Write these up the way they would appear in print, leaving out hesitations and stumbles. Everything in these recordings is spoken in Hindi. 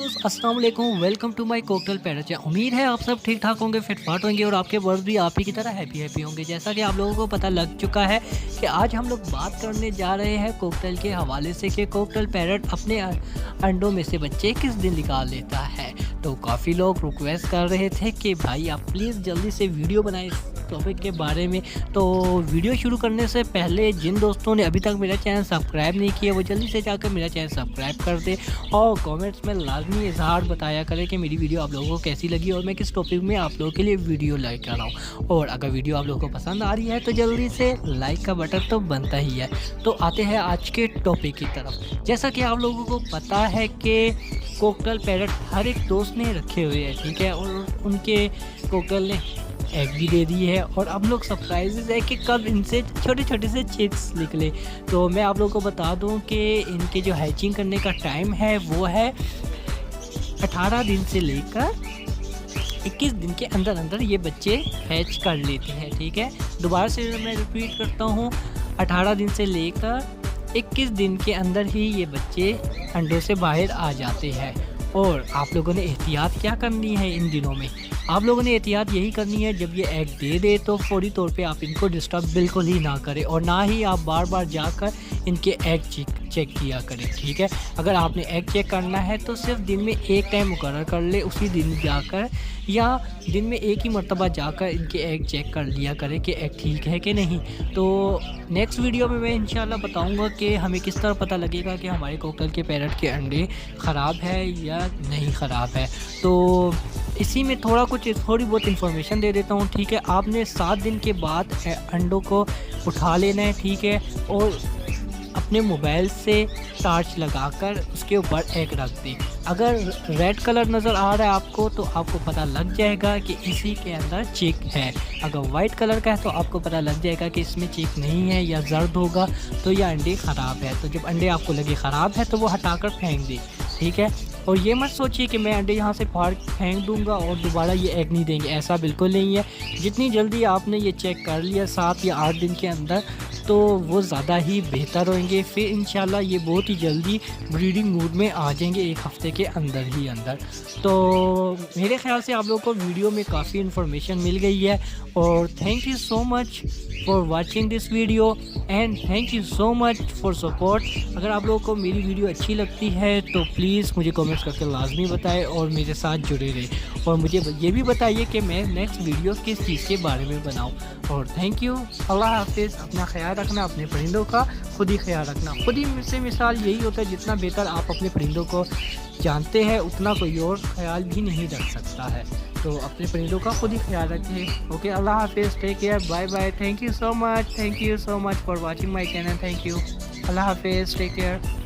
दोस्त अस्सलाम वालेकुम, वेलकम टू माय कॉकटेल पैराचे। उम्मीद है आप सब ठीक ठाक होंगे, फिट फाट होंगे और आपके वर्ड्स भी आप ही की तरह हैप्पी हैप्पी होंगे। जैसा कि आप लोगों को पता लग चुका है कि आज हम लोग बात करने जा रहे हैं कॉकटेल के हवाले से कि कॉकटेल पैरट अपने अंडों में से बच्चे किस दिन निकाल लेता है। तो काफ़ी लोग रिक्वेस्ट कर रहे थे कि भाई आप प्लीज़ जल्दी से वीडियो बनाएं इस टॉपिक के बारे में। तो वीडियो शुरू करने से पहले जिन दोस्तों ने अभी तक मेरा चैनल सब्सक्राइब नहीं किया वो जल्दी से जाकर मेरा चैनल सब्सक्राइब कर दे और कमेंट्स में लाजमी इजहार बताया करें कि मेरी वीडियो आप लोगों को कैसी लगी और मैं किस टॉपिक में आप लोगों के लिए वीडियो लाइक कर रहा हूँ। और अगर वीडियो आप लोगों को पसंद आ रही है तो जल्दी से लाइक का बटन तो बनता ही है। तो आते हैं आज के टॉपिक की तरफ। जैसा कि आप लोगों को पता है कि कॉकटेल पैरट हर एक दोस्त ने रखे हुए हैं, ठीक है, और उनके कॉकटेल ने एग भी दे दी है और अब लोग सरप्राइजेज है कि कब इनसे छोटे छोटे से चिक्स निकले। तो मैं आप लोगों को बता दूं कि इनके जो हैचिंग करने का टाइम है वो है 18 दिन से लेकर 21 दिन के अंदर अंदर ये बच्चे हैच कर लेते हैं, ठीक है। दोबारा से मैं रिपीट करता हूँ, 18 दिन से लेकर 21 दिन के अंदर ही ये बच्चे अंडों से बाहर आ जाते हैं। और आप लोगों ने एहतियात क्या करनी है इन दिनों में? आप लोगों ने एहतियात यही करनी है, जब ये एग दे दे तो फौरी तौर पे आप इनको डिस्टर्ब बिल्कुल ही ना करें और ना ही आप बार बार जाकर इनके एग चेक किया करें, ठीक है। अगर आपने एग चेक करना है तो सिर्फ दिन में एक टाइम मुकर्रर कर ले, उसी दिन जाकर या दिन में एक ही मरतबा जाकर इनके एग चेक कर लिया करें कि एग ठीक है कि नहीं। तो नेक्स्ट वीडियो में मैं इंशाल्लाह बताऊंगा कि हमें किस तरह पता लगेगा कि हमारे कॉकटेल के पैरट के अंडे ख़राब है या नहीं ख़राब है। तो इसी में थोड़ी बहुत इन्फॉर्मेशन दे देता हूँ, ठीक है। आपने 7 दिन के बाद अंडों को उठा लेना है, ठीक है, और अपने मोबाइल से टार्च लगाकर उसके ऊपर एग रख दें। अगर रेड कलर नज़र आ रहा है आपको तो आपको पता लग जाएगा कि इसी के अंदर चिक है। अगर वाइट कलर का है तो आपको पता लग जाएगा कि इसमें चिक नहीं है या जर्द होगा तो यह अंडे ख़राब है। तो जब अंडे आपको लगे ख़राब है तो वो हटाकर फेंक दें, ठीक है। और ये मत सोचिए कि मैं अंडे यहाँ से फाड़ फेंक दूंगा और दोबारा ये एग नहीं देंगे, ऐसा बिल्कुल नहीं है। जितनी जल्दी आपने ये चेक कर लिया 7 या 8 दिन के अंदर तो वो ज़्यादा ही बेहतर होंगे। फिर इंशाल्लाह ये बहुत ही जल्दी ब्रीडिंग मूड में आ जाएंगे, एक हफ़्ते के अंदर ही अंदर। तो मेरे ख्याल से आप लोगों को वीडियो में काफ़ी इन्फॉर्मेशन मिल गई है और thank you so much for watching this video and thank you so much for support. अगर आप लोगों को मेरी वीडियो अच्छी लगती है तो प्लीज़ मुझे कमेंट्स करके लाजमी बताएं और मेरे साथ जुड़े रहें और मुझे ये भी बताइए कि मैं नेक्स्ट वीडियो किस चीज़ के बारे में बनाऊं। और थैंक यू, अल्लाह हाफिज़। अपना ख्याल रखना, अपने परिंदों का खुद ही ख्याल रखना। खुद ही से मिसाल यही होता है, जितना बेहतर आप अपने परिंदों को जानते हैं उतना कोई और ख्याल भी नहीं रख सकता है। तो अपने परिंदों का खुद ही ख्याल रखें। ओके, अल्लाह हाफिज़, take care, bye bye, thank you so much for watching my channel. Thank you, अल्लाह हाफिज़, take care.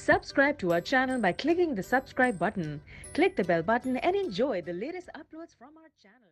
Subscribe to our channel by clicking the subscribe button. Click the bell button and enjoy the latest uploads from our channel.